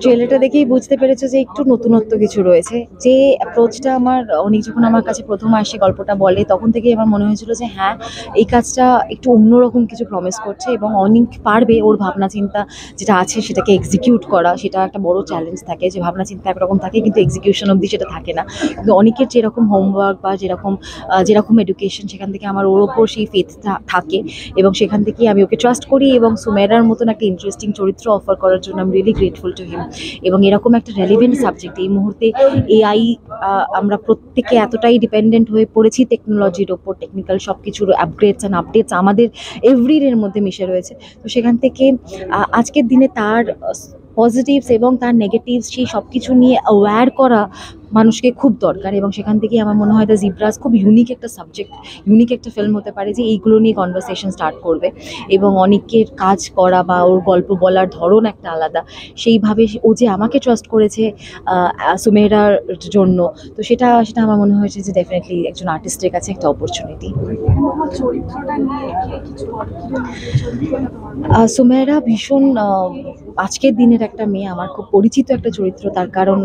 ট্রেলারটা দেখেই বুঝতে পেরেছো যে একটু নতুনত্ব কিছু রয়েছে। যে অ্যাপ্রোচটা আমার অনেক যখন আমার কাছে প্রথম আসে গল্পটা বলে, তখন থেকেই আমার মনে হয়েছিল যে হ্যাঁ, এই কাজটা একটু অন্যরকম কিছু প্রমিস করছে এবং অনেক পারবে ওর ভাবনা চিন্তা যেটা আছে সেটাকে এক্সিকিউট করা। সেটা একটা বড় চ্যালেঞ্জ থাকে যে ভাবনা চিন্তা একরকম থাকে কিন্তু এক্সিকিউশন অবধি সেটা থাকে না। কিন্তু অনেকের যেরকম হোমওয়ার্ক বা যেরকম এডুকেশন, সেখান থেকে আমার ওর ওপর সেই ফেথ থাকে এবং সেখান থেকেই আমি ওকে ট্রাস্ট করি এবং সুমেরার মতন একটা ইন্টারেস্টিং চরিত্র অফার করার জন্য আমি রিয়েলি গ্রেটফুল টু হিম। এবং এরকম একটা রেলিভেন্ট সাবজেক্ট এই মুহূর্তে এআই, আমরা প্রত্যেকে এতটাই ডিপেন্ডেন্ট হয়ে পড়েছি টেকনোলজির ওপর, টেকনিক্যাল সব কিছুর আপডেটস আমাদের এভরিডের মধ্যে মিশে রয়েছে। তো সেখান থেকে আজকের দিনে তার পজিটিভস এবং তার নেগেটিভস সেই সব কিছু নিয়ে অ্যাওয়্যার করা মানুষকে খুব দরকার। এবং সেখান থেকেই আমার মনে হয় দ্য জিব্রাস খুব ইউনিক একটা সাবজেক্ট, ইউনিক একটা ফিল্ম হতে পারে যে এইগুলো নিয়ে কনভারসেশন স্টার্ট করবে এবং অনেকের কাজ করা বা ওর গল্প বলার ধরন একটা আলাদা। সেইভাবে ও যে আমাকে ট্রাস্ট করেছে সুমেরার জন্য, তো সেটা সেটা আমার মনে হয়েছে যে ডেফিনেটলি একজন আর্টিস্টের কাছে একটা অপরচুনিটি। সুমেরা ভীষণ আজকের দিনের একটা মেয়ে, আমার খুব পরিচিত একটা চরিত্র। তার কারণ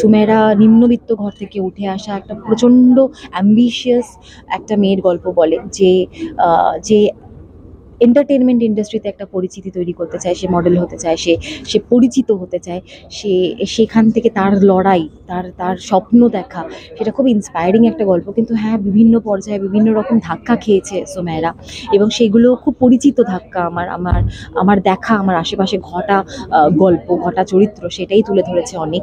সুমেরা নিম্নবিত্ত ঘর থেকে উঠে আসা একটা প্রচণ্ড অ্যাম্বিশিয়াস একটা মেয়ের গল্প বলে, যে এন্টারটেনমেন্ট ইন্ডাস্ট্রিতে একটা পরিচিতি তৈরি করতে চায়, সে মডেল হতে চায়, সে সে পরিচিত হতে চায়, সে সেখান থেকে তার লড়াই, তার তার স্বপ্ন দেখা, সেটা খুব ইন্সপায়ারিং একটা গল্প। কিন্তু হ্যাঁ, বিভিন্ন পর্যায়ে বিভিন্ন রকম ধাক্কা খেয়েছে সুমেরা এবং সেগুলো খুব পরিচিত ধাক্কা। আমার আমার আমার দেখা, আমার আশেপাশে ঘটা গল্প, ঘটা চরিত্র, সেটাই তুলে ধরেছে অনেক।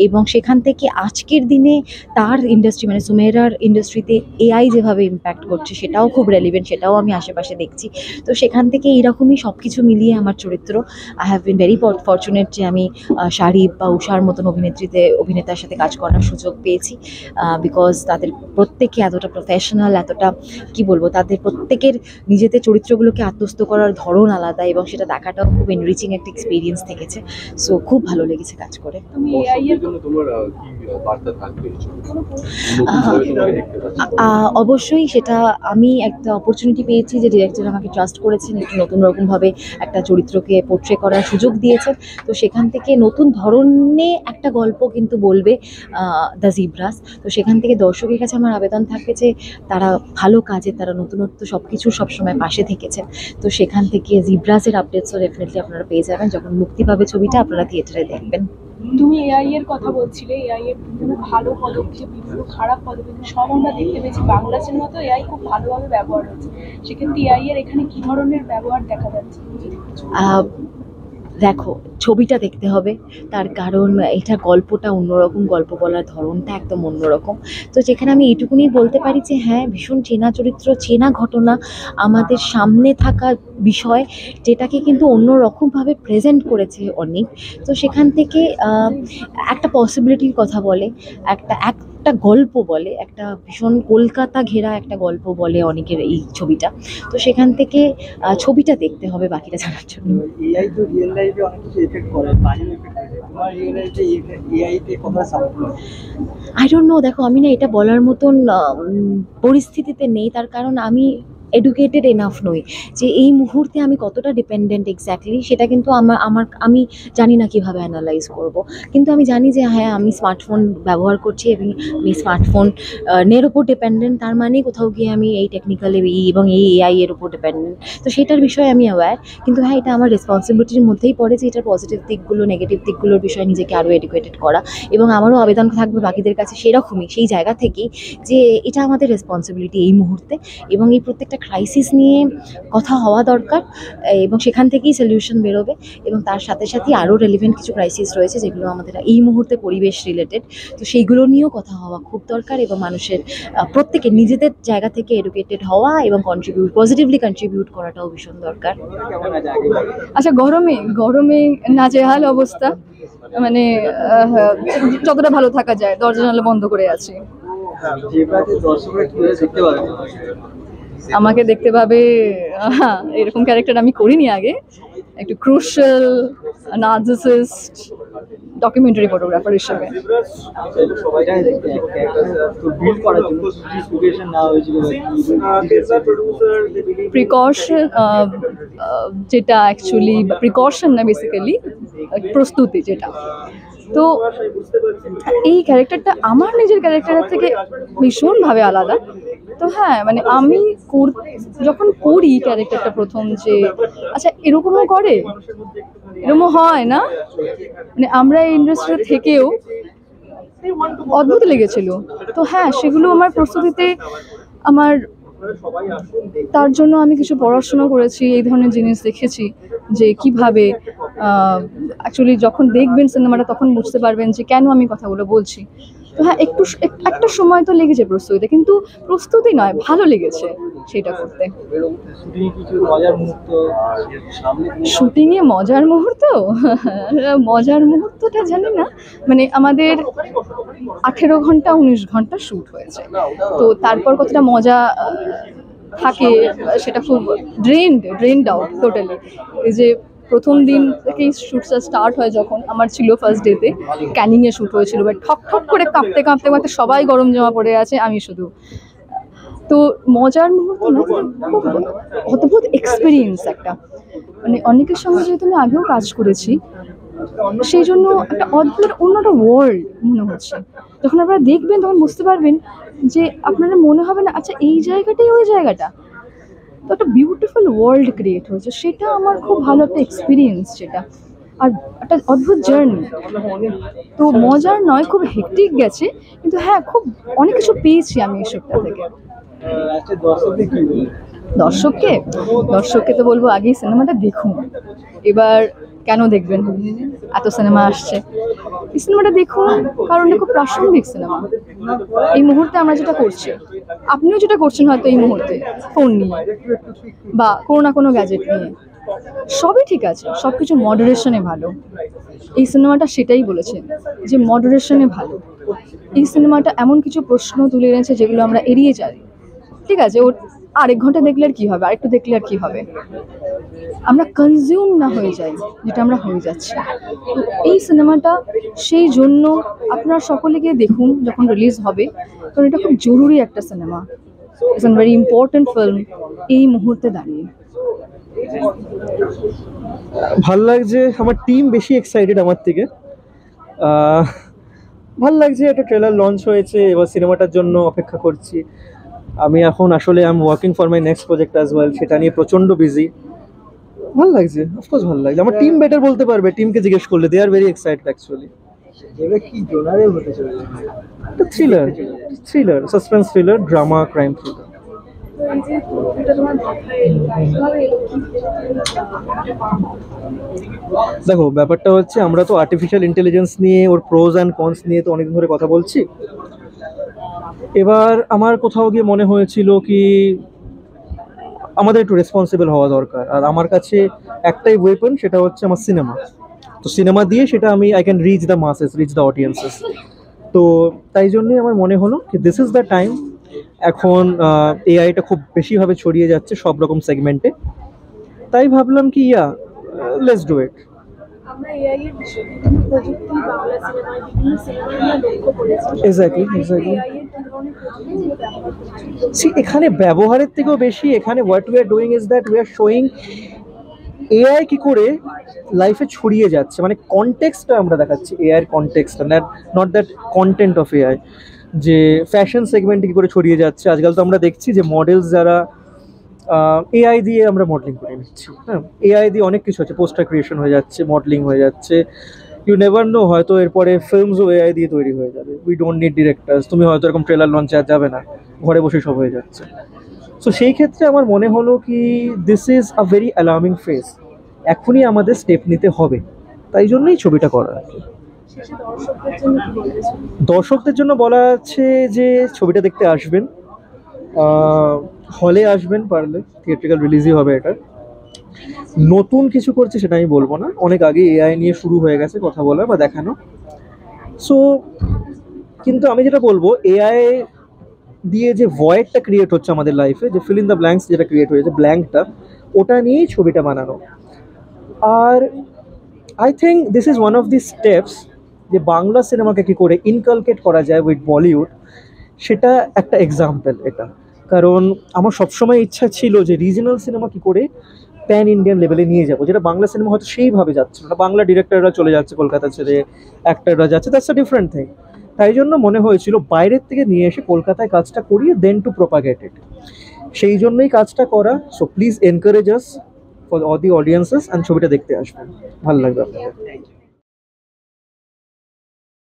এবং সেখান থেকে আজকের দিনে তার ইন্ডাস্ট্রি মানে সুমেরার ইন্ডাস্ট্রিতে এআই যেভাবে ইম্প্যাক্ট করছে সেটাও খুব রেলিভেন্ট, সেটাও আমি আশেপাশে দেখছি। তো সেখান থেকে এইরকমই সব কিছু মিলিয়ে আমার চরিত্র, I have been very fortunate যে আমি শারিফ বা উষার মতন অভিনেতার সাথে কাজ করার সুযোগ পেয়েছি। বিকজ তাদের প্রত্যেকে এতটা প্রফেশনাল, এতটা কি বলবো, তাদের প্রত্যেকের নিজেদের চরিত্রগুলোকে আত্মস্থ করার ধরন আলাদা এবং সেটা দেখাটাও খুব এনরিচিং একটা এক্সপিরিয়েন্স থেকেছে। সো খুব ভালো লেগেছে কাজ করে। অবশ্যই সেটা, আমি একটা অপরচুনিটি পেয়েছি যে ডিরেক্টর আমাকে ট্রাস্ট করেছেন, একটু নতুন রকমভাবে একটা চরিত্রকে পোর্ট্রে করার সুযোগ দিয়েছেন। তো সেখান থেকে নতুন ধরনে একটা গল্প কিন্তু বলবে দ্য জিব্রাস। তো সেখান থেকে দর্শকের কাছে আমার আবেদন থাকবে যে তারা ভালো কাজে, তারা নতুনত্ব সব কিছু সবসময় পাশে থেকেছেন। তো সেখান থেকে জিব্রাসের আপডেটসও ডেফিনেটলি আপনারা পেয়ে যাবেন যখন মুক্তি পাবে ছবিটা, আপনারা থিয়েটারে দেখবেন। তুমি এআই এর কথা বলছিলে, এআই এর বিভিন্ন ভালো পদক্ষেপ, বিভিন্ন খারাপ পদক্ষেপ সব আমরা দেখতে পেয়েছি। বাংলা সিনেমাতেও এআই খুব ভালোভাবে ব্যবহার হচ্ছে। সেক্ষেত্রে এআই এর এখানে কি ধরনের ব্যবহার দেখা যাচ্ছে? দেখো, ছবিটা দেখতে হবে, তার কারণ এটা গল্পটা অন্যরকম, গল্প বলার ধরনটা একদম অন্যরকম। তো যেখানে আমি এইটুকুনি বলতে পারি যে হ্যাঁ, ভীষণ চেনা চরিত্র, চেনা ঘটনা, আমাদের সামনে থাকা বিষয়, যেটাকে কিন্তু অন্যরকমভাবে প্রেজেন্ট করেছে অনেক। তো সেখান থেকে একটা পসিবিলিটির কথা বলে, একটা একটা গল্প বলে, একটা ভীষণ কলকাতা ঘেরা একটা গল্প বলে অনেকের এই ছবিটা। তো সেখান থেকে ছবিটা দেখতে হবে বাকিটা জানার জন্য। এআই তো রিয়েল লাইফে অনেক কিছু এফেক্ট করে, বাজে এফেক্ট করে। তোমার রিয়েল লাইফে এআই তে কতটা সাপোর্ট করে? আই ডোন্ট নো, দেখো আমি না এটা বলার মতন পরিস্থিতিতে নেই, তার কারণ আমি এডুকেটেড এনাফ নই যে এই মুহূর্তে আমি কতটা ডিপেন্ডেন্ট এক্স্যাক্টলি সেটা কিন্তু আমি জানি না কিভাবে অ্যানালাইজ করব। কিন্তু আমি জানি যে হ্যাঁ, আমি স্মার্টফোন ব্যবহার করছি এবং আমি স্মার্টফোন এর ওপর ডিপেন্ডেন্ট, তার মানে কোথাও গিয়ে আমি এই টেকনিক্যাল এবং এই এআই এর ওপর ডিপেন্ডেন্ট। তো সেটার বিষয়ে আমি অ্যাওয়্যার, কিন্তু হ্যাঁ, এটা আমার রেসপন্সিবিলিটির মধ্যেই পড়ে যে এটার পজিটিভ দিকগুলো, নেগেটিভ দিকগুলোর বিষয়ে নিজেকে আরও এডুকেটেড করা। এবং আমারও আবেদন থাকবে বাকিদের কাছে সেরকমই, সেই জায়গা থেকেই যে এটা আমাদের রেসপন্সিবিলিটি এই মুহূর্তে, এবং এই প্রত্যেকটা ক্রাইসিস নিয়ে কথা হওয়া দরকার এবং সেখান থেকেই সলিউশন বেরোবে। এবং তার সাথে সাথেই আরও রেলিভেন্ট কিছু ক্রাইসিস রয়েছে যেগুলো আমাদের এই মুহূর্তে পরিবেশ রিলেটেড, তো সেইগুলো নিয়েও কথা হওয়া খুব দরকার এবং মানুষের প্রত্যেকে নিজেদের জায়গা থেকে এডুকেটেড হওয়া এবং পজিটিভলি কন্ট্রিবিউট করাটাও ভীষণ দরকার। আচ্ছা, গরমে গরমে নাজেহাল অবস্থা, মানে যতটা ভালো থাকা যায়, দরজা জানালা বন্ধ করে আছি। আমাকে দেখতে পাবে, এরকম ক্যারেক্টার আমি করিনি আগে, একটু ক্রুশাল নার্সিসিস্ট ডকুমেন্টারি ফটোগ্রাফার হিসেবে। বিল্ড করার জন্য প্রিপারেশন নেওয়া হয়েছিল প্রিকশন যেটা অ্যাকচুয়ালি প্রিকশন না, বেসিক্যালি প্রস্তুতি যেটা। তো এই ক্যারেক্টারটা আমার নিজের ক্যারেক্টারের থেকে ভীষণভাবে আলাদা। তো হ্যাঁ, মানে আমি যখন করি ক্যারেক্টারটা প্রথম, যে আচ্ছা এরকমও করে, এরকমও হয় না, মানে আমরা এই ইন্ডাস্ট্রি থেকেও অদ্ভুত লেগেছিল। তো হ্যাঁ, সেগুলো আমার প্রস্তুতিতে আমার, তার জন্য আমি কিছু পড়াশোনা করেছি, এই ধরনের জিনিস দেখেছি যে কিভাবে অ্যাকচুয়ালি যখন দেখবেন সিনেমাটা তখন বুঝতে পারবেন যে কেন আমি কথাগুলো বলছি। তো হ্যাঁ, একটা সময় তো লেগেছে প্রস্তুতিতে, কিন্তু প্রস্তুতি নয়, ভালো লেগেছে সেটা করতে। শুটিংয়ে মজার মুহূর্ত মজার মুহূর্তটা জানি না, মানে আমাদের 18 ঘন্টা 19 ঘন্টা শ্যুট হয়েছে। তো তারপর কতটা মজা থাকে সেটা খুব ড্রেনড আউট টোটালি। এই যে প্রথম দিন থেকেই শ্যুটটা স্টার্ট হয়, যখন আমার ছিল ফার্স্ট ডেতে ক্যানিংয়ে শ্যুট হয়েছিল, বাট ঠক ঠক করে কাঁপতে কাঁপতে কাঁপতে সবাই গরম জামা পড়ে আছে, আমি শুধু। তো মজার মুহূর্ত না, খুব অদ্ভুত এক্সপিরিয়েন্স একটা, মানে অনেকের সঙ্গে যেহেতু আমি আগেও কাজ করেছি, সেই জন্য একটা অদ্ভুত অন্য একটা ওয়ার্ল্ড মনে হচ্ছে। যখন আপনারা দেখবেন তখন বুঝতে পারবেন যে আপনারা মনে হবে না আচ্ছা এই জায়গাটাই ওই জায়গাটা। তো একটা বিউটিফুল ওয়ার্ল্ড ক্রিয়েট হয়েছে, সেটা আমার খুব ভালো একটা এক্সপিরিয়েন্স সেটা, আর একটা অদ্ভুত জার্নি। তো মজার নয়, খুব হেক্টিক গেছে, কিন্তু হ্যাঁ খুব অনেক কিছু পেয়েছি আমি এসবটা থেকে। দর্শককে তো বলবো আগেই সিনেমাটা দেখুন। এবার কেন দেখবেন, এত সিনেমা আসছে, এই সিনেমাটা দেখুন কারণ এটা খুব প্রাসঙ্গিক সিনেমা। এই মুহূর্তে আমরা যেটা করছি, আপনিও যেটা করছেন হয়তো এই মুহূর্তে ফোন নিয়ে বা কোনো না কোনো গ্যাজেট নিয়ে, সবই ঠিক আছে, সব কিছু মডারেশনে ভালো। এই সিনেমাটা সেটাই বলেছে যে মডারেশনে ভালো। এই সিনেমাটা এমন কিছু প্রশ্ন তুলে এনেছে যেগুলো আমরা এড়িয়ে যাই। ঠিক আছে, ও আরেক ঘন্টা দেখলে আর কী হবে, আরেকটু দেখলে আর কী হবে, আমরা কনজিউম না হয়ে যাই, যেটা আমরা হয়ে যাচ্ছি। তো এই সিনেমাটা সেই জন্য আপনারা সকলে গিয়ে দেখুন যখন রিলিজ হবে, কারণ এটা খুব জরুরি একটা cinema, it's a very important film এই মুহূর্তে দাঁড়িয়ে। ভাল লাগছে, আমার টিম বেশি এক্সাইটেড আমার থেকে। ভাল লাগছে, একটা ট্রেলার লঞ্চ হয়েছে, এবার সিনেমাটার জন্য অপেক্ষা করছি। আমি এখন আসলে I am working for my next project as well, সেটা নিয়ে প্রচণ্ড বিজি। ভাল লাগছে, অফকোর্স ভাল লাগছে। আমার টিম বেটার বলতে পারবে, টিমকে জিজ্ঞেস করলে, দে আর ভেরি এক্সাইটেড অ্যাকচুয়ালি। এবার কি জোনারে হতে চলেছে? Thriller, suspense thriller, drama, crime thriller. দেখো ব্যাপারটা হচ্ছে, আমরা তো আর্টিফিশিয়াল ইন্টেলিজেন্স নিয়ে, ওর প্রোজ অ্যান্ড কনস নিয়ে তো অনেকদিন ধরে কথা বলছি। এবার আমার কোথাও গিয়ে মনে হয়েছিল কি আমাদের একটু রেসপন্সিবল হওয়া দরকার, আর আমার কাছে একটাই ওয়েপন, সেটা হচ্ছে আমার সিনেমা। তো সিনেমা দিয়ে সেটা আমি I can reach the মাসেস, reach the audiences. তো তাই জন্যই আমার মনে হলো কি দিস ইজ দ্য টাইম। এখন এআইটা খুব বেশিভাবে ছড়িয়ে যাচ্ছে সব রকম সেগমেন্টে, তাই ভাবলাম কি লেটস ডু ইট। আমরা এআই এর বিষয়ে বিভিন্ন প্রযুক্তি বাংলা সিনেমায় বিভিন্ন সিনেমায় লক্ষ্য করেছি। এক্স্যাক্টলি এআই এর কি ধরনের প্রযুক্তি ব্যবহার করছি? সি, এখানে ব্যবহারের থেকেও বেশি এখানে what we are doing is that we are showing AI কি করে লাইফে ছড়িয়ে যাচ্ছে, মানে কনটেক্সটটা আমরা দেখাচ্ছি, এআইয়ের কনটেক্সটটা, not that content of AI. যে ফ্যাশন সেগমেন্টে কী করে ছড়িয়ে যাচ্ছে। আজকাল তো আমরা দেখছি যে মডেলস যারা এআই দিয়ে আমরা মডেলিং করে নিচ্ছি। হ্যাঁ, এআই দিয়ে অনেক কিছু হচ্ছে, পোস্টার ক্রিয়েশন হয়ে যাচ্ছে, মডেলিং হয়ে যাচ্ছে। ইউ নেভার নো, হয়তো এরপরে ফিল্মসও এআই দিয়ে তৈরি হয়ে যাবে। উই ডোন্ট নিড ডিরেক্টার্স, তুমি হয়তো এরকম ট্রেলার লঞ্চে আর যাবে না, ঘরে বসে সব হয়ে যাচ্ছে। সো সেই ক্ষেত্রে আমার মনে হলো কি this is a very alarming phase, এখনই আমাদের স্টেপ নিতে হবে, তাই জন্যই ছবিটা করা আর কি। শেষে দর্শকদের জন্য কি বলতে চান? দর্শকদের জন্য বলা আছে যে ছবিটা দেখতে আসবেন, হলে আসবেন, পারলে থিয়েট্রিক্যাল রিলিজই হবে এটা। নতুন কিছু করছে সেটা আমি বলবো না, অনেক আগে এআই নিয়ে শুরু হয়ে গেছে কথা বলা বা দেখানো। সো কিন্তু আমি যেটা বলবো, এআই দিয়ে যে ভয়েডটা ক্রিয়েট হচ্ছে আমাদের লাইফে, যে ফিল ইন দ্য ব্ল্যাঙ্কস যেটা ক্রিয়েট হয়েছে, ব্ল্যাঙ্কটা, ওটা নিয়েই ছবিটা বানানো। আর I think this is one of the steps যে বাংলা সিনেমাকে কী করে ইনকালকেট করা যায় উইথ বলিউড, সেটা একটা এক্সাম্পল এটা। কারণ আমার সবসময় ইচ্ছা ছিল যে রিজনাল সিনেমা কী করে প্যান ইন্ডিয়ান লেভেলে নিয়ে যাবো, যেটা বাংলা সিনেমা হয়তো সেইভাবে যাচ্ছে না। বাংলা ডিরেক্টররা চলে যাচ্ছে কলকাতা ছেড়ে, অ্যাক্টররা যাচ্ছে, দ্যাটস আ ডিফারেন্ট থিং। তাই জন্য মনে হয়েছিল বাইরের থেকে নিয়ে এসে কলকাতায় কাজটা করিয়ে দেন টু প্রোপাগেট ইট, সেই জন্যই কাজটা করা। So please encourage us for all the audiences, and ছবিটা দেখতে আসবেন, ভালো লাগবে আপনাদের। Thank you.